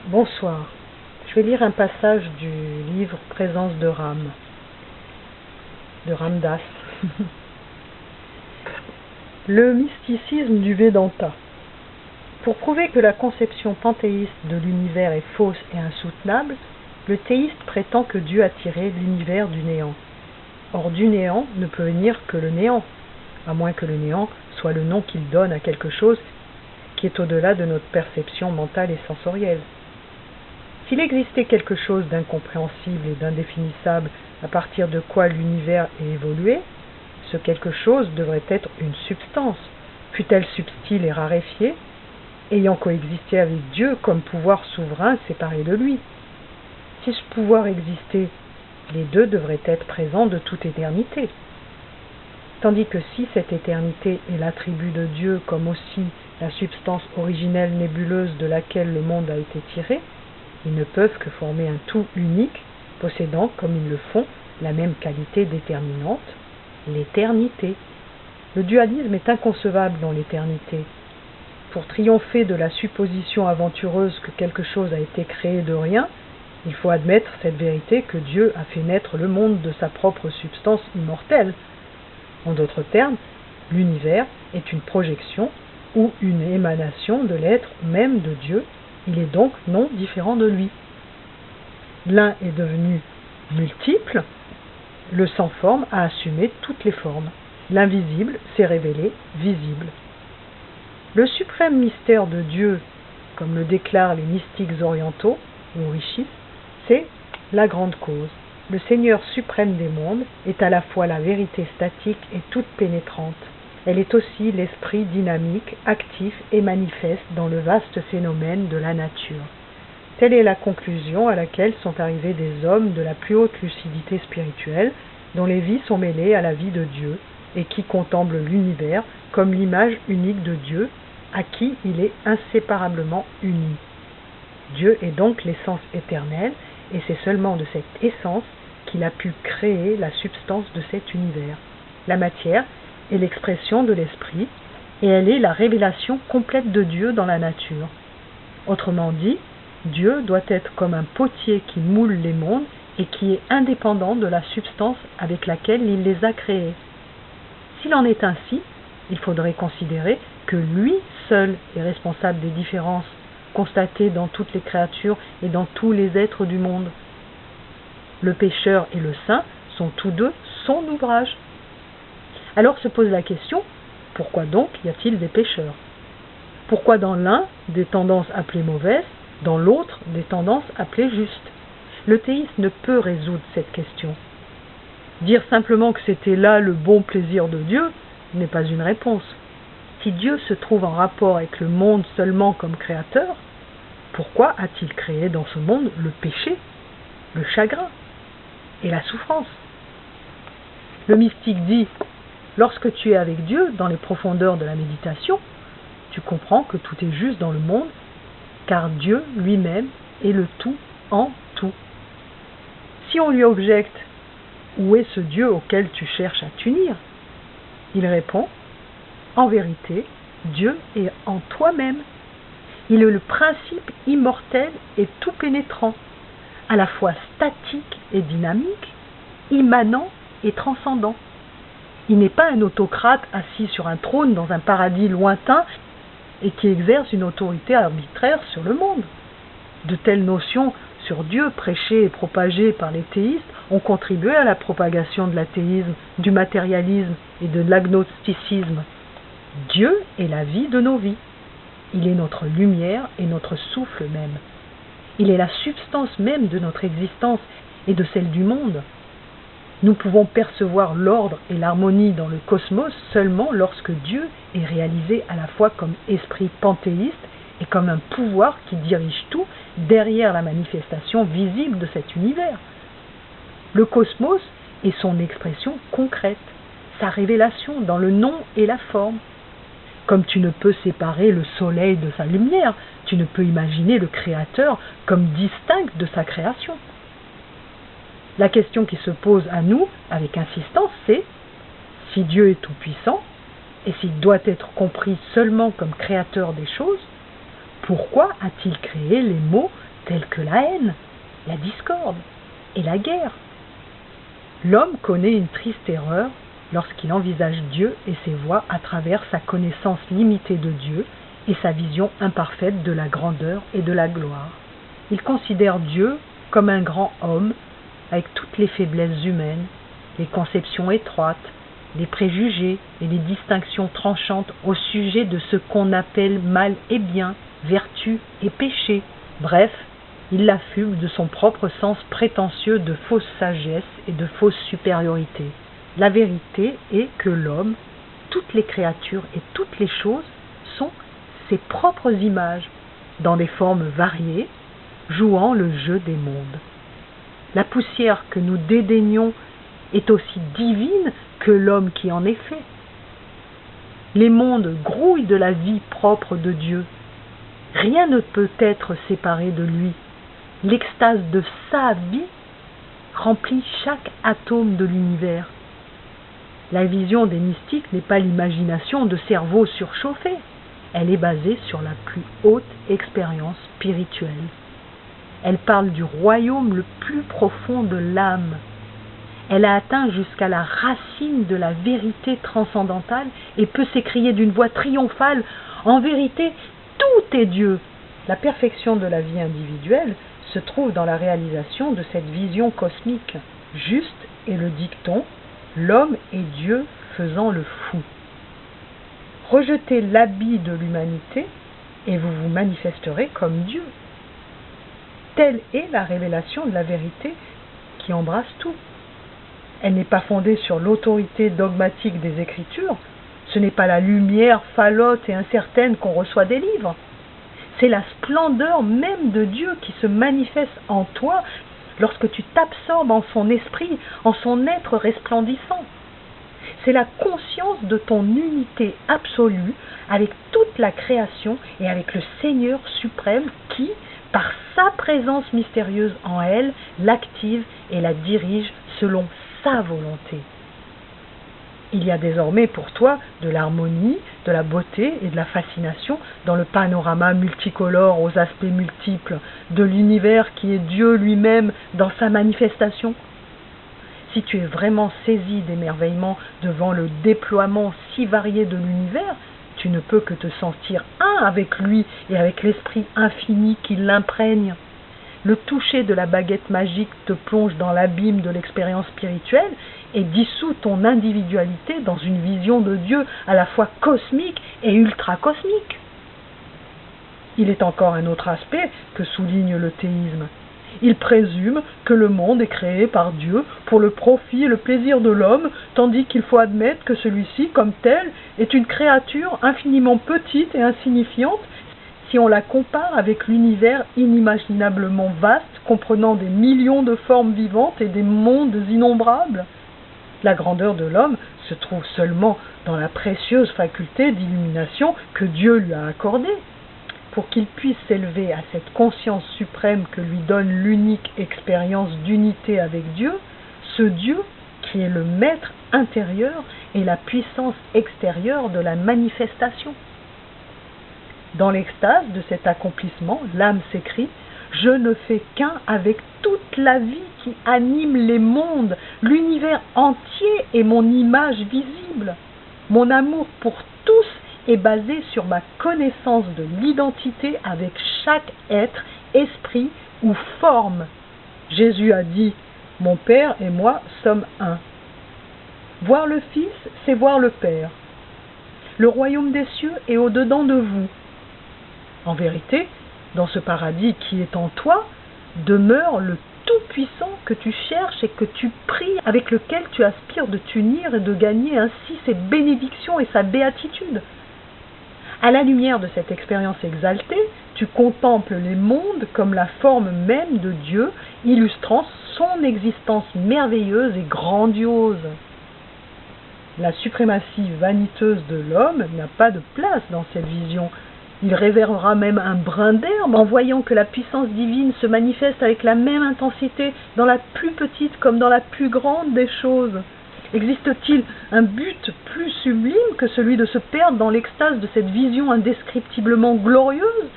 Bonsoir. Je vais lire un passage du livre Présence de Ram, de Ramdas. Le mysticisme du Vedanta. Pour prouver que la conception panthéiste de l'univers est fausse et insoutenable, le théiste prétend que Dieu a tiré l'univers du néant. Or, du néant ne peut venir que le néant, à moins que le néant soit le nom qu'il donne à quelque chose qui est au-delà de notre perception mentale et sensorielle. S'il existait quelque chose d'incompréhensible et d'indéfinissable à partir de quoi l'univers est évolué, ce quelque chose devrait être une substance, fût-elle subtile et raréfiée, ayant coexisté avec Dieu comme pouvoir souverain séparé de lui. Si ce pouvoir existait, les deux devraient être présents de toute éternité. Tandis que si cette éternité est l'attribut de Dieu comme aussi la substance originelle nébuleuse de laquelle le monde a été tiré, ils ne peuvent que former un tout unique, possédant, comme ils le font, la même qualité déterminante, l'éternité. Le dualisme est inconcevable dans l'éternité. Pour triompher de la supposition aventureuse que quelque chose a été créé de rien, il faut admettre cette vérité que Dieu a fait naître le monde de sa propre substance immortelle. En d'autres termes, l'univers est une projection ou une émanation de l'être même de Dieu. Il est donc non différent de lui. L'un est devenu multiple, le sans forme a assumé toutes les formes. L'invisible s'est révélé visible. Le suprême mystère de Dieu, comme le déclarent les mystiques orientaux, ou rishis, c'est la grande cause. Le Seigneur suprême des mondes est à la fois la vérité statique et toute pénétrante. Elle est aussi l'esprit dynamique, actif et manifeste dans le vaste phénomène de la nature. Telle est la conclusion à laquelle sont arrivés des hommes de la plus haute lucidité spirituelle, dont les vies sont mêlées à la vie de Dieu, et qui contemplent l'univers comme l'image unique de Dieu, à qui il est inséparablement uni. Dieu est donc l'essence éternelle, et c'est seulement de cette essence qu'il a pu créer la substance de cet univers. La matière est l'expression de l'esprit, et elle est la révélation complète de Dieu dans la nature. Autrement dit, Dieu doit être comme un potier qui moule les mondes et qui est indépendant de la substance avec laquelle il les a créés. S'il en est ainsi, il faudrait considérer que lui seul est responsable des différences constatées dans toutes les créatures et dans tous les êtres du monde. Le pécheur et le saint sont tous deux son ouvrage. Alors se pose la question, pourquoi donc y a-t-il des pécheurs? Pourquoi dans l'un des tendances appelées mauvaises, dans l'autre des tendances appelées justes? Le théiste ne peut résoudre cette question. Dire simplement que c'était là le bon plaisir de Dieu n'est pas une réponse. Si Dieu se trouve en rapport avec le monde seulement comme créateur, pourquoi a-t-il créé dans ce monde le péché, le chagrin et la souffrance? Le mystique dit: lorsque tu es avec Dieu dans les profondeurs de la méditation, tu comprends que tout est juste dans le monde, car Dieu lui-même est le tout en tout. Si on lui objecte: où est ce Dieu auquel tu cherches à t'unir? Il répond: en vérité, Dieu est en toi-même. Il est le principe immortel et tout pénétrant, à la fois statique et dynamique, immanent et transcendant. Il n'est pas un autocrate assis sur un trône dans un paradis lointain et qui exerce une autorité arbitraire sur le monde. De telles notions sur Dieu prêchées et propagées par les théistes ont contribué à la propagation de l'athéisme, du matérialisme et de l'agnosticisme. Dieu est la vie de nos vies. Il est notre lumière et notre souffle même. Il est la substance même de notre existence et de celle du monde. Nous pouvons percevoir l'ordre et l'harmonie dans le cosmos seulement lorsque Dieu est réalisé à la fois comme esprit panthéiste et comme un pouvoir qui dirige tout derrière la manifestation visible de cet univers. Le cosmos est son expression concrète, sa révélation dans le nom et la forme. Comme tu ne peux séparer le soleil de sa lumière, tu ne peux imaginer le Créateur comme distinct de sa création. La question qui se pose à nous, avec insistance, c'est: si Dieu est tout-puissant, et s'il doit être compris seulement comme créateur des choses, pourquoi a-t-il créé les maux telles que la haine, la discorde et la guerre. L'homme connaît une triste erreur lorsqu'il envisage Dieu et ses voies à travers sa connaissance limitée de Dieu et sa vision imparfaite de la grandeur et de la gloire. Il considère Dieu comme un grand homme avec toutes les faiblesses humaines, les conceptions étroites, les préjugés et les distinctions tranchantes au sujet de ce qu'on appelle mal et bien, vertu et péché. Bref, il l'affuble de son propre sens prétentieux de fausse sagesse et de fausse supériorité. La vérité est que l'homme, toutes les créatures et toutes les choses sont ses propres images, dans des formes variées, jouant le jeu des mondes. La poussière que nous dédaignons est aussi divine que l'homme qui en est fait. Les mondes grouillent de la vie propre de Dieu. Rien ne peut être séparé de lui. L'extase de sa vie remplit chaque atome de l'univers. La vision des mystiques n'est pas l'imagination de cerveaux surchauffés. Elle est basée sur la plus haute expérience spirituelle. Elle parle du royaume le plus profond de l'âme. Elle a atteint jusqu'à la racine de la vérité transcendantale et peut s'écrier d'une voix triomphale « En vérité, tout est Dieu !» La perfection de la vie individuelle se trouve dans la réalisation de cette vision cosmique. Juste est le dicton « L'homme est Dieu faisant le fou ». Rejetez l'habit de l'humanité et vous vous manifesterez comme Dieu. Telle est la révélation de la vérité qui embrasse tout. Elle n'est pas fondée sur l'autorité dogmatique des Écritures, ce n'est pas la lumière falote et incertaine qu'on reçoit des livres. C'est la splendeur même de Dieu qui se manifeste en toi lorsque tu t'absorbes en son esprit, en son être resplendissant. C'est la conscience de ton unité absolue avec toute la création et avec le Seigneur suprême qui, par sa présence mystérieuse en elle, l'active et la dirige selon sa volonté. Il y a désormais pour toi de l'harmonie, de la beauté et de la fascination dans le panorama multicolore aux aspects multiples de l'univers qui est Dieu lui-même dans sa manifestation. Si tu es vraiment saisi d'émerveillement devant le déploiement si varié de l'univers, tu ne peux que te sentir un avec lui et avec l'esprit infini qui l'imprègne. Le toucher de la baguette magique te plonge dans l'abîme de l'expérience spirituelle et dissout ton individualité dans une vision de Dieu à la fois cosmique et ultra-cosmique. Il est encore un autre aspect que souligne le théisme. Il présume que le monde est créé par Dieu pour le profit et le plaisir de l'homme, tandis qu'il faut admettre que celui-ci, comme tel, est une créature infiniment petite et insignifiante si on la compare avec l'univers inimaginablement vaste, comprenant des millions de formes vivantes et des mondes innombrables. La grandeur de l'homme se trouve seulement dans la précieuse faculté d'illumination que Dieu lui a accordée. Pour qu'il puisse s'élever à cette conscience suprême que lui donne l'unique expérience d'unité avec Dieu, ce Dieu qui est le maître intérieur et la puissance extérieure de la manifestation. Dans l'extase de cet accomplissement, l'âme s'écrie « Je ne fais qu'un avec toute la vie qui anime les mondes, l'univers entier est mon image visible. Mon amour pour tous est basé sur ma connaissance de l'identité avec chaque être, esprit ou forme. Jésus a dit « Mon Père et moi sommes un ». Voir le Fils, c'est voir le Père. Le royaume des cieux est au-dedans de vous. En vérité, dans ce paradis qui est en toi, demeure le Tout-Puissant que tu cherches et que tu pries, avec lequel tu aspires de t'unir et de gagner ainsi ses bénédictions et sa béatitude. À la lumière de cette expérience exaltée, tu contemples les mondes comme la forme même de Dieu, illustrant son existence merveilleuse et grandiose. La suprématie vaniteuse de l'homme n'a pas de place dans cette vision. Il révérera même un brin d'herbe en voyant que la puissance divine se manifeste avec la même intensité dans la plus petite comme dans la plus grande des choses. Existe-t-il un but plus sublime que celui de se perdre dans l'extase de cette vision indescriptiblement glorieuse